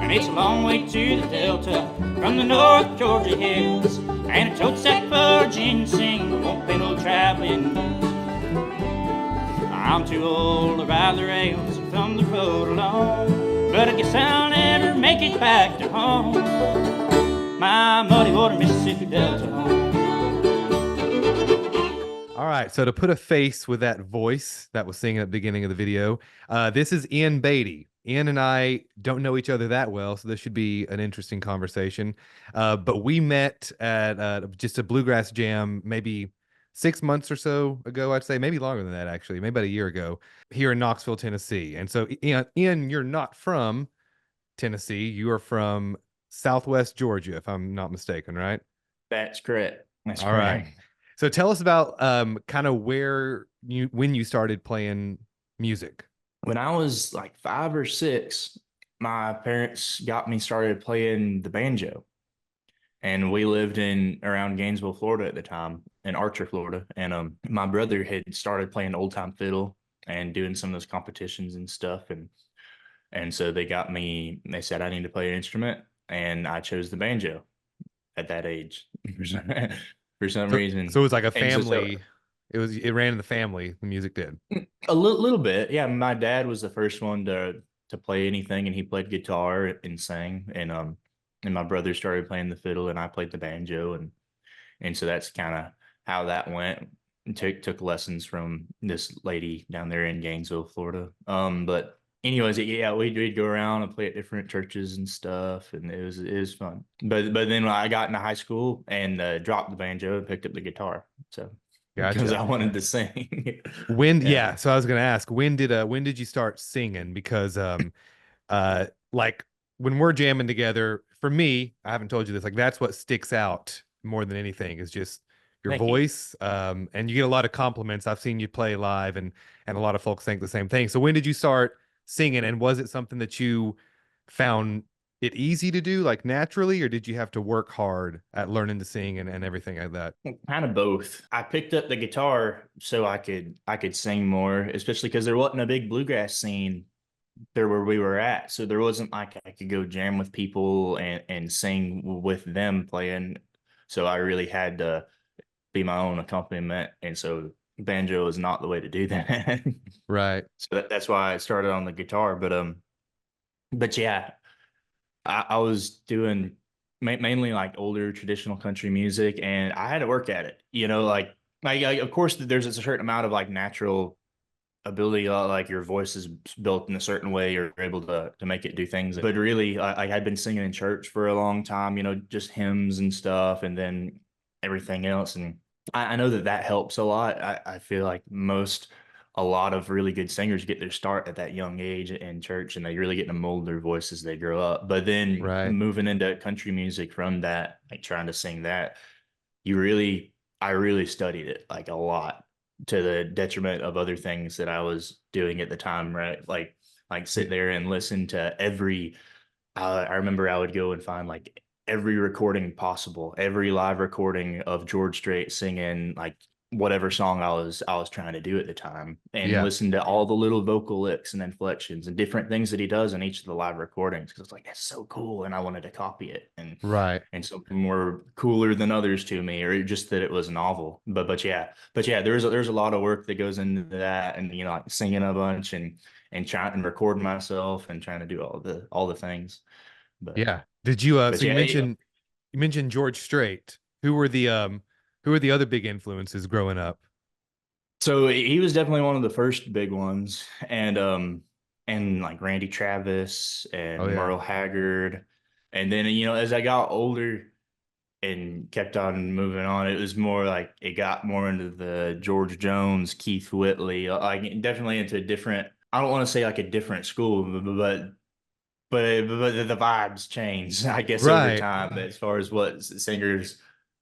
And it's a long way to the Delta from the North Georgia hills. And a tote sack full of ginseng won't pay no traveling bills. I'm too old to ride the rails from the road alone, but I guess I'll never make it back to home, my muddy water Mississippi Delta home. All right, so to put a face with that voice that was singing at the beginning of the video, this is Ian.Batey. Ian and I don't know each other that well, so this should be an interesting conversation. But we met at just a bluegrass jam maybe 6 months or so ago, I'd say, maybe longer than that, actually, maybe about a year ago, here in Knoxville, Tennessee. And so, Ian, you're not from Tennessee. You are from Southwest Georgia, if I'm not mistaken, right? That's correct. That's All correct. right. So tell us about kind of when you started playing music. When I was like 5 or 6, my parents got me started playing the banjo. And we lived in around Gainesville, Florida at the time, in Archer, Florida. And my brother had started playing old time fiddle and doing some of those competitions and stuff. And so they said I need to play an instrument, and I chose the banjo at that age for some reason. So it was like a And so- family. It ran in the family. The music did. A little bit, yeah. My dad was the first one to play anything, and he played guitar and sang. And my brother started playing the fiddle, and I played the banjo, and so that's kind of how that went. Took lessons from this lady down there in Gainesville, Florida. But anyways, yeah, we'd go around and play at different churches and stuff, and it was fun. But then I got into high school and dropped the banjo and picked up the guitar. So. Gotcha. Because I wanted to sing. Yeah. So I was gonna ask, when did you start singing? Because like when we're jamming together, for me, I haven't told you this, like that's what sticks out more than anything is just your Thank you. voice. And you get a lot of compliments. I've seen you play live, and a lot of folks think the same thing. So when did you start singing, and was it something that you found it easy to do, like naturally, or did you have to work hard at learning to sing and everything like that? Kind of both. I picked up the guitar so I could sing more, especially because there wasn't a big bluegrass scene there where we were at. So there wasn't like I could go jam with people and sing with them playing. So I really had to be my own accompaniment. And so banjo is not the way to do that. Right. So that's why I started on the guitar. But yeah, I was doing mainly like older traditional country music, and I had to work at it. Like of course there's a certain amount of like natural ability, like your voice is built in a certain way, you're able to make it do things. But really, I had been singing in church for a long time, just hymns and stuff, and then everything else. And I know that helps a lot. I feel like a lot of really good singers get their start at that young age in church, and they really get to mold their voice as they grow up. But then moving into country music from that, like trying to sing that, I really studied it like a lot, to the detriment of other things that I was doing at the time, right? Like sit there and listen to every, I remember I would go and find like every recording possible, every live recording of George Strait singing like whatever song I was trying to do at the time, and listen to all the little vocal licks and inflections and different things that he does in each of the live recordings, because it's like, that's so cool, and I wanted to copy it, and some were cooler than others to me, or just that it was novel. But yeah, there's a lot of work that goes into that, and like singing a bunch and trying and recording myself and trying to do all the things. But yeah, did you so yeah, you mentioned George Strait. Who were the other big influences growing up? So he was definitely one of the first big ones, and like Randy Travis and Merle Haggard. And then, as I got older and kept on moving on, it was more like it got more into the George Jones, Keith Whitley, like definitely into different, I don't want to say like a different school, but the vibes changed, I guess, over time as far as what singers.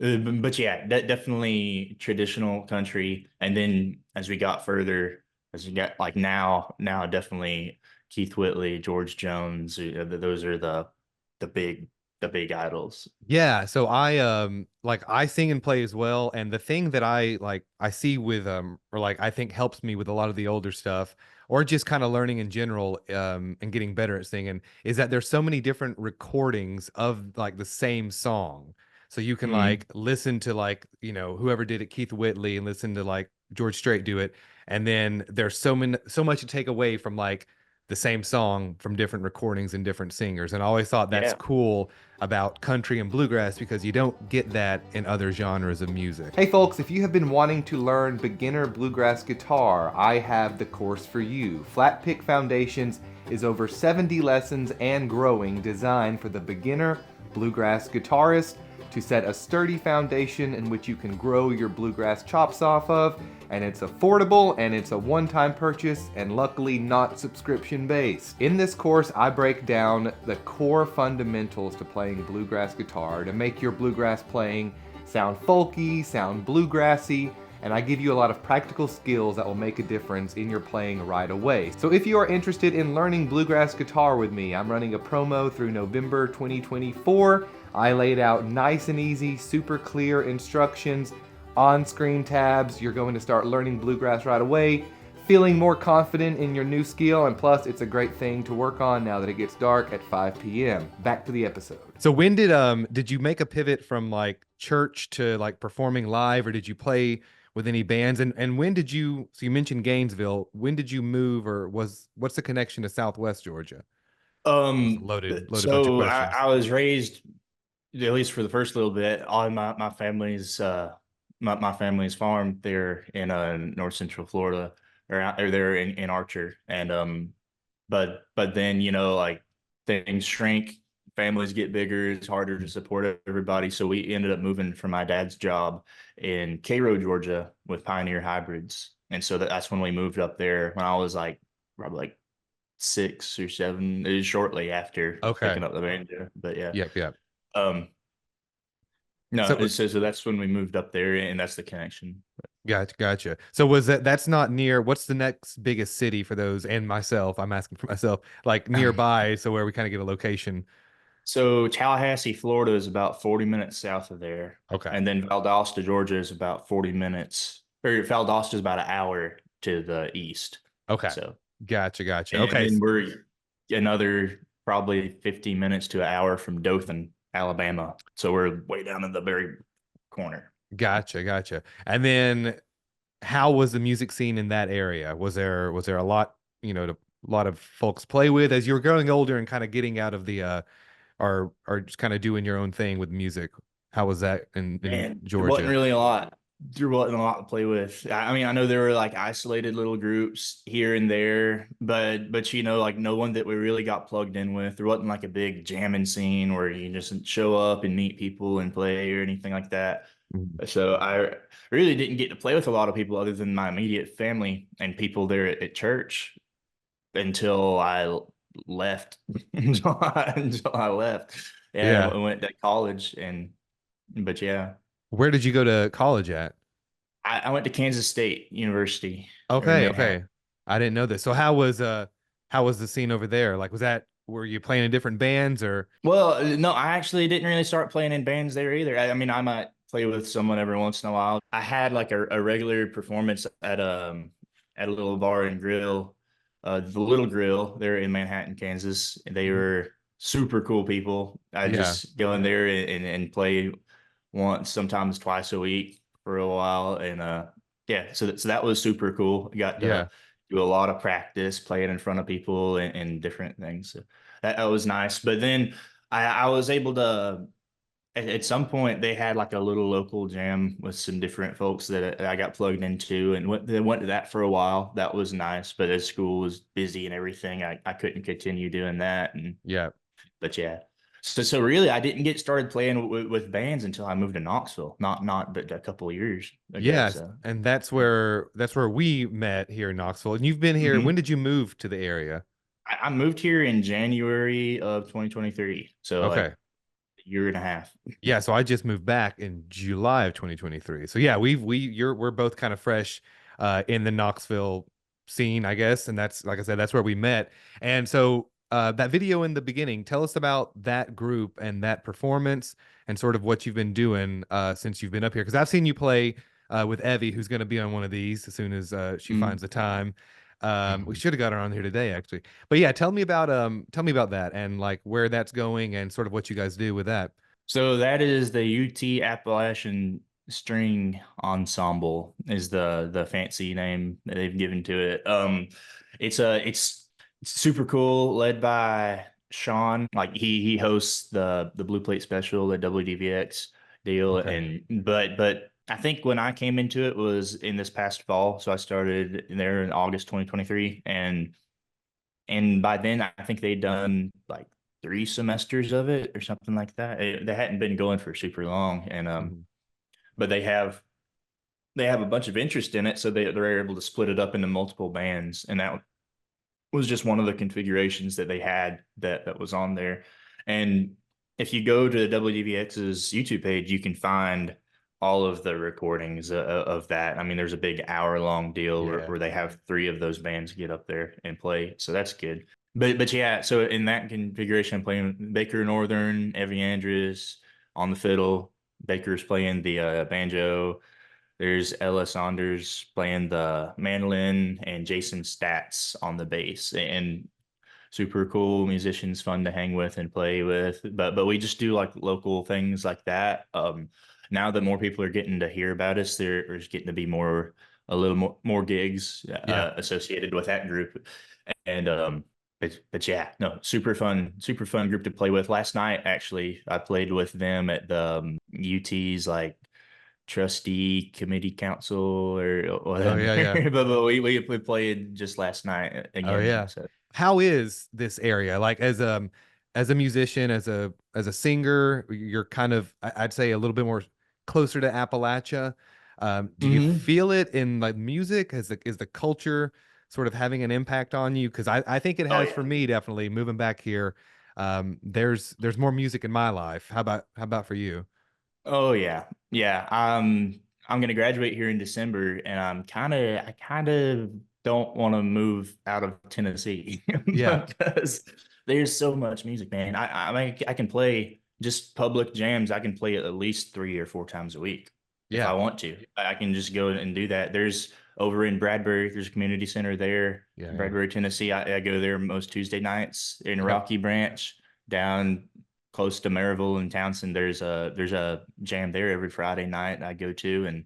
But yeah, definitely traditional country. And then as we got further, as we got like now definitely Keith Whitley, George Jones. Those are the big the big idols. Yeah, so I sing and play as well, and the thing that I see with or like I think helps me with a lot of the older stuff or just kind of learning in general and getting better at singing is that there's so many different recordings of like the same song. So you can Mhm. like listen to like, whoever did it, Keith Whitley, and listen to like George Strait do it, and then there's so much to take away from like the same song from different recordings and different singers. And I always thought that's Yeah. cool about country and bluegrass because you don't get that in other genres of music. Hey folks, if you have been wanting to learn beginner bluegrass guitar, I have the course for you. Flatpick Foundations is over 70 lessons and growing, designed for the beginner bluegrass guitarist to set a sturdy foundation in which you can grow your bluegrass chops off of, and it's affordable and it's a one-time purchase and luckily not subscription based. In this course, I break down the core fundamentals to playing bluegrass guitar to make your bluegrass playing sound folky, sound bluegrassy, and I give you a lot of practical skills that will make a difference in your playing right away. So if you are interested in learning bluegrass guitar with me, I'm running a promo through November 2024. I laid out nice and easy, super clear instructions, on-screen tabs. You're going to start learning bluegrass right away, feeling more confident in your new skill, and plus it's a great thing to work on now that it gets dark at 5 p.m. Back to the episode. So when did you make a pivot from like church to like performing live, or did you play with any bands? And when did you, so you mentioned Gainesville, when did you move, or what's the connection to Southwest Georgia? It's a loaded bunch of So questions. I was raised, at least for the first little bit, on my family's my family's farm there in north central Florida, or out there in Archer. And but then, like, things shrink, families get bigger, it's harder to support everybody. So we ended up moving from my dad's job in Cairo, Georgia, with Pioneer Hybrids. And so that's when we moved up there when I was like probably like 6 or 7. It was shortly after Okay. picking up the banjo. But yeah. Yep. Um no, So so that's when we moved up there, and that's the connection. gotcha. So was that's not near, what's the next biggest city for those, and myself, I'm asking for myself, like nearby, so where we kind of get a location. So Tallahassee, Florida is about 40 minutes south of there. Okay. And then Valdosta, Georgia is about 40 minutes. Or Valdosta is about an hour to the east. Okay. So, Gotcha. and Okay. then we're another probably 15 minutes to an hour from Dothan, Alabama. So we're way down in the very corner. Gotcha. And then how was the music scene in that area? Was there a lot, a lot of folks play with as you were growing older and kind of getting out of the or just kind of doing your own thing with music? How was that in And there wasn't Georgia? really a lot. There wasn't a lot to play with. I mean, I know there were like isolated little groups here and there, but like no one that we really got plugged in with. There wasn't like a big jamming scene where you just show up and meet people and play or anything like that. Mhm. So I really didn't get to play with a lot of people other than my immediate family and people there at church until I left. until I left. Yeah, Yeah. I went to college, but yeah. Where did you go to college at? I went to Kansas State University or Manhattan. Okay. I didn't know this. So how was the scene over there? Like were you playing in different bands or Well, no, I actually didn't really start playing in bands there either. I mean, I might play with someone every once in a while. I had like a regular performance at a little bar and grill, the Little Grill there in Manhattan, Kansas. They were super cool people. I yeah. just go in there and play once, sometimes twice a week for a while, and yeah, so that was super cool. I got to Yeah. do a lot of practice playing in front of people and different things. So that was nice. But then I was able to, at some point, they had like a little local jam with some different folks that I got plugged into, and went to that for a while. That was nice. But as school was busy and everything, I couldn't continue doing that. Yeah. But yeah. So really, I didn't get started playing with bands until I moved to Knoxville. Not but a couple of years ago. Yes. So And that's where we met here in Knoxville. And you've been here. When Mhm. did you move to the area? I moved here in January of 2023. So like Okay. a year and a half. Yeah, so I just moved back in July of 2023. So yeah, we're both kind of fresh in the Knoxville scene, I guess, and that's like I said, that's where we met. And so that video in the beginning. Tell us about that group and that performance and sort of what you've been doing since you've been up here. Because I've seen you play with Evie, who's going to be on one of these as soon as she finds the time. We should have got her on here today, actually. But yeah, tell me about that and like where that's going and sort of what you guys do with that. So that is the UT Appalachian String Ensemble is the fancy name that they've given to it. It's super cool, led by Sean. Like he hosts the Blue Plate Special, the WDVX deal, Okay. and but I think when I came into it was in this past fall. So I started there in August 2023, and by then I think they'd done like 3 semesters of it or something like that. They hadn't been going for super long, and Mhm. but they have a bunch of interest in it, so they're able to split it up into multiple bands, and that was just one of the configurations that they had that was on there. And if you go to WDVX's YouTube page, you can find all of the recordings of that. I mean, there's a big hour-long deal Yeah. where they have 3 of those bands get up there and play, so that's good. But yeah, so in that configuration, I'm playing Baker Northern, Evie Andrews on the fiddle. Baker's playing the banjo. There's Ella Saunders playing the mandolin and Jason Stats on the bass. And super cool musicians, fun to hang with and play with. But we just do like local things like that. Now that more people are getting to hear about us, there's getting to be a little more gigs Yeah. associated with that group. And but yeah, no, super fun group to play with. Last night, actually, I played with them at the UT's like trustee committee council or Oh whatever. yeah, yeah. But we played just last night Oh again. yeah. So How is this area? Like as a musician, as a singer, you're kind of I'd say a little bit more closer to Appalachia. Do you Mhm. feel it in like music? Is the culture sort of having an impact on you? Because I think it Oh has for yeah. me definitely moving back here. There's more music in my life. How about for you? Oh yeah. Yeah. I'm gonna graduate here in December, and I kind of don't want to move out of Tennessee Yeah. because there's so much music, man. I mean, I can play just public jams. I can play at least 3 or 4 times a week if I Yeah. want to. I can just go and do that. There's over in Bradbury, there's a community center there, Yeah, yeah. Bradbury, Tennessee. I go there most Tuesday nights. In Yep. Rocky Branch, down close to Maryville and Townsend, there's a jam there every Friday night I go to, and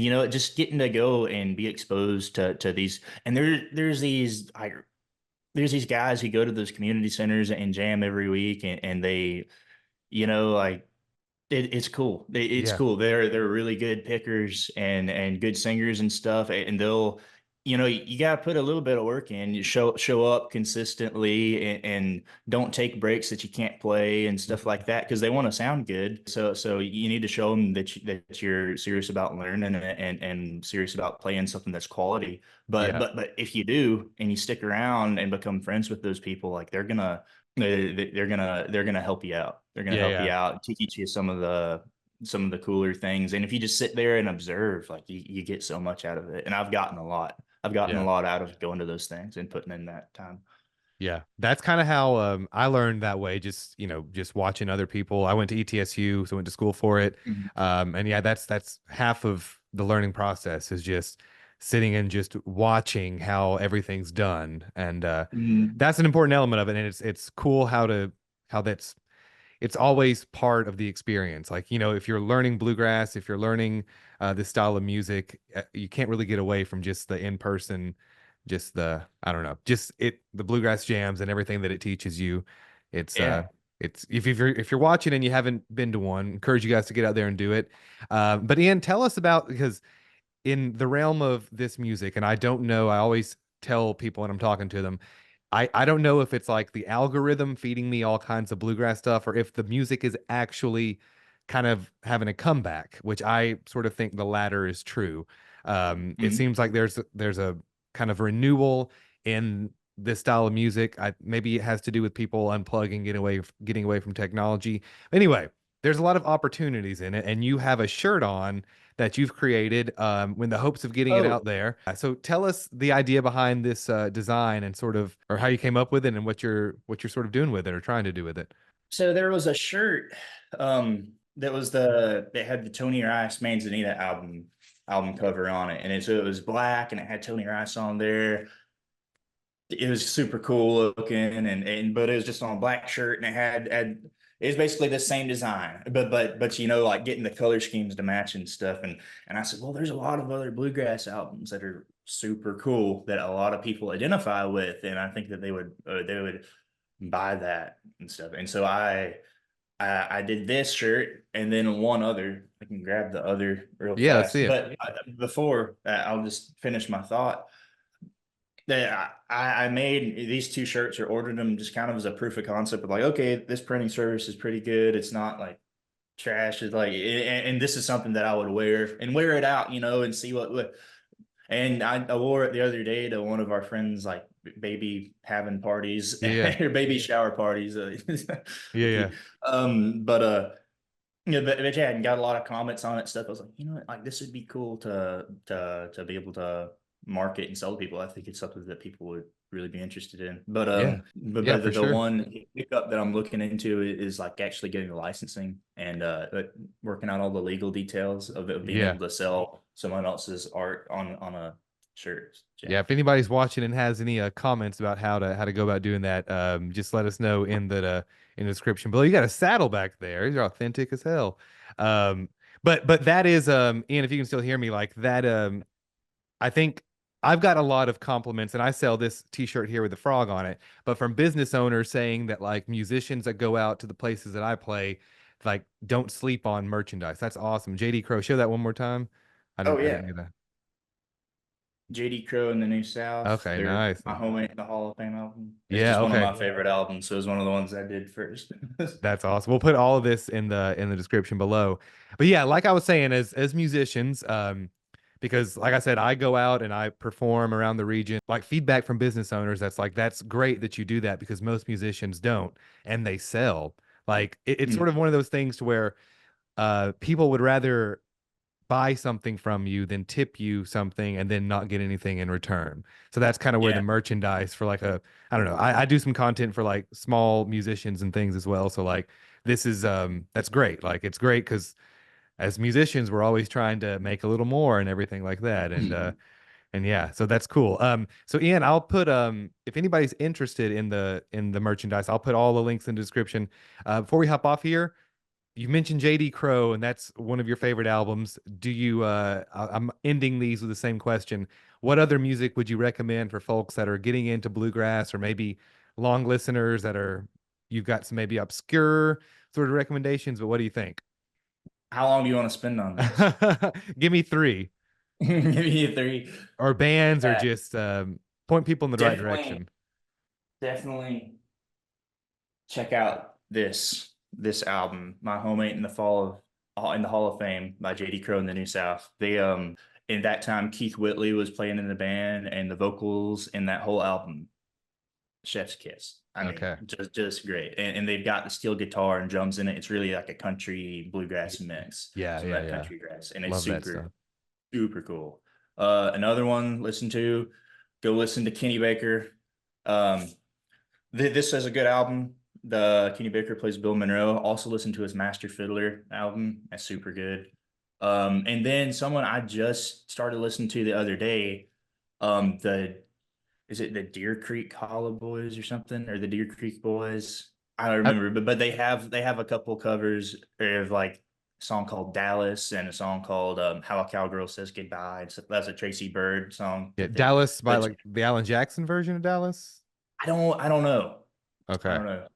you know, just getting to go and be exposed to these, and there's these guys who go to those community centers and jam every week, and they, you know, like it's cool. It's Yeah. cool. They're really good pickers and good singers and stuff. And they'll, you know, you got to put a little bit of work in. You show up consistently and don't take breaks that you can't play and stuff like that because they want to sound good. So you need to show them that you're serious about learning and serious about playing something that's quality. But Yeah. but if you do and you stick around and become friends with those people, like they're gonna help you out. They're gonna Yeah, help you yeah. out, teach you some of the cooler things. And if you just sit there and observe, like you get so much out of it. And I've gotten a lot. I've gotten a Yeah. lot out of going to those things and putting in that time. Yeah, that's kind of how I learned that way. Just just watching other people. I went to ETSU, so went to school for it. Mhm. And yeah, that's half of the learning process is just sitting and just watching how everything's done, and Mhm. that's an important element of it. And it's cool how that's it's always part of the experience. Like, if you're learning bluegrass, if you're learning this style of music, you can't really get away from just the in person, just I don't know, just the bluegrass jams and everything that it teaches you. It's, uh, Yeah. it's if you're watching and you haven't been to one, encourage you guys to get out there and do it. But Ian, tell us about because in the realm of this music, and I don't know, I always tell people when I'm talking to them, I don't know if it's like the algorithm feeding me all kinds of bluegrass stuff or if the music is actually kind of having a comeback, which I sort of think the latter is true. It Mhm. seems like there's a kind of renewal in this style of music. Maybe it has to do with people unplugging, getting away from technology. Anyway, there's a lot of opportunities in it, and you have a shirt on that you've created in the hopes of getting it Oh, out there. So tell us the idea behind this design and sort of, or how you came up with it and what you're sort of doing with it or trying to do with it. so there was a shirt that was that had the Tony Rice Manzanita album cover on it, and so it was black and it had Tony Rice on there. It was super cool looking, and but it was just on a black shirt, and it was basically the same design, but you know, like getting the color schemes to match and stuff. And I said, well, there's a lot of other bluegrass albums that are super cool that a lot of people identify with, and I think that they would buy that and stuff. And so I did this shirt and then one other. I can grab the other real Yeah, let's fast, see it. but before I'll just finish my thought. That I made these two shirts or ordered them just kind of as a proof of concept of like, okay, this printing service is pretty good. It's not like trash. It's like, and this is something that I would wear it out, you know, and see what. And I wore it the other day to one of our friends' like baby having parties Yeah, or baby shower parties. yeah, yeah, Yeah, but yeah, and got a lot of comments on it stuff. I was like, you know what, like this would be cool to be able to market and sell to people. I think it's something that people would really be interested in. But yeah, yeah, for the sure. one pickup that I'm looking into is like actually getting the licensing and working out all the legal details of it, being Yeah. able to sell someone else's art on a shirt. Yeah, if anybody's watching and has any comments about how to go about doing that, just let us know in the description below. You got a saddle back there. These are authentic as hell. Um, but that is Ian, if you can still hear me, like that I think I've got a lot of compliments, and I sell this t-shirt here with the frog on it, but from business owners saying that like musicians that go out to the places that I play, like don't sleep on merchandise. That's awesome. JD Crow, show that one more time. Oh I didn't yeah, get that. JD Crow and the New South. Okay, They're nice. my homemade in the Hall of Fame album. It's Yeah, just one of okay. my favorite albums, so it was one of the ones I did first. That's awesome. We'll put all of this in the description below. But yeah, like I was saying, as musicians, because like I said, I go out and I perform around the region. Like feedback from business owners, that's like that's great that you do that because most musicians don't, and they sell. Like it's sort of one of those things to where people would rather buy something from you than tip you something and then not get anything in return. So that's kind of where the Yeah. merchandise for like I don't know, I do some content for like small musicians and things as well. So like this is that's great. Like it's great because as musicians we're always trying to make a little more and everything like that. And yeah, so that's cool. So Ian, I'll put if anybody's interested in the merchandise, I'll put all the links in the description. Before we hop off here, you mentioned JD Crow, and that's one of your favorite albums. Do you, I'm ending these with the same question. What other music would you recommend for folks that are getting into bluegrass or maybe long listeners that are, you've got some maybe obscure sort of recommendations, but what do you think? How long do you want to spend on this? Give me three, Give me three. or bands, or Yeah, just point people in the right definitely, direction. definitely check out this album, My Homemate in the Fall of in the Hall of Fame by JD Crow and the New South. They in that time Keith Whitley was playing in the band and the vocals in that whole album, chef's kiss. I mean, Okay. just great. And they've got the steel guitar and drums in it. It's really like a country bluegrass mix. Yeah, Some yeah, of that yeah. country grass. And it's Love that super, stuff. super cool. Another one, go listen to Kenny Baker. Um, this is a good album. The Kenny Baker plays Bill Monroe. Also listen to his Master Fiddler album. That's super good. And then someone I just started listening to the other day, the is it the Deer Creek Hollow Boys or something, or the Deer Creek Boys? I don't I, remember, but they have a couple covers of like a song called Dallas and a song called How a Cowgirl Says Goodbye. That's a Tracy Bird song yeah, that they Dallas by but like the Alan Jackson version of Dallas. I don't know. I Okay. don't know.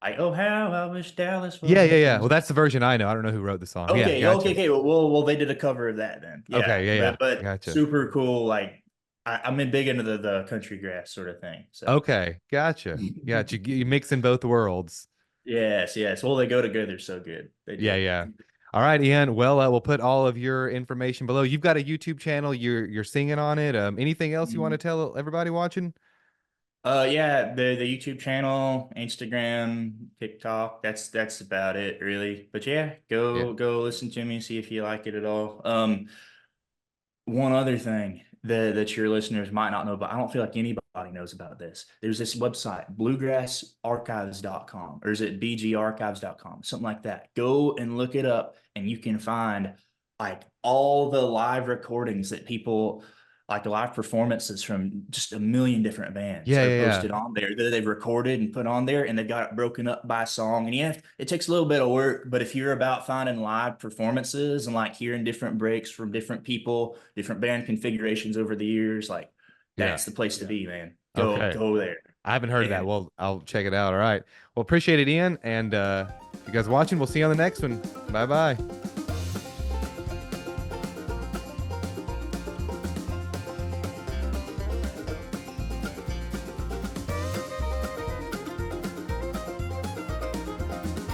Like, oh how I wish Dallas Yeah, yeah, was. yeah. Well, that's the version I know. I don't know who wrote the song. Yeah, gotcha. Okay. Well, they did a cover of that then. Yeah, Okay, yeah, yeah. but Gotcha. super cool. Like, I'm in big into the country grass sort of thing. So, Okay, gotcha. Gotcha. You mixing both worlds. yes. Well, they go together so good. They Yeah, do. yeah. All right, Ian. Well, we'll put all of your information below. You've got a YouTube channel. You're singing on it. Anything else you want to tell everybody watching? Yeah, the YouTube channel, Instagram, TikTok. That's about it, really. But yeah, Yeah. go listen to me, see if you like it at all. One other thing that your listeners might not know, but I don't feel like anybody knows about this. There's this website, bluegrassarchives.com, or is it bgarchives.com? Something like that. Go and look it up, and you can find like all the live recordings that people like, live performances from just a million different bands Yeah, are yeah, yeah. posted on there that they've recorded and put on there, and they've got it broken up by song. And yeah, it takes a little bit of work, but if you're about finding live performances and like hearing different breaks from different people, different band configurations over the years, like Yeah. that's the place to be, man. Okay. Go there. I haven't heard of that. And Well, I'll check it out. All right. Well, appreciate it, Ian. And you guys watching, we'll see you on the next one. Bye bye.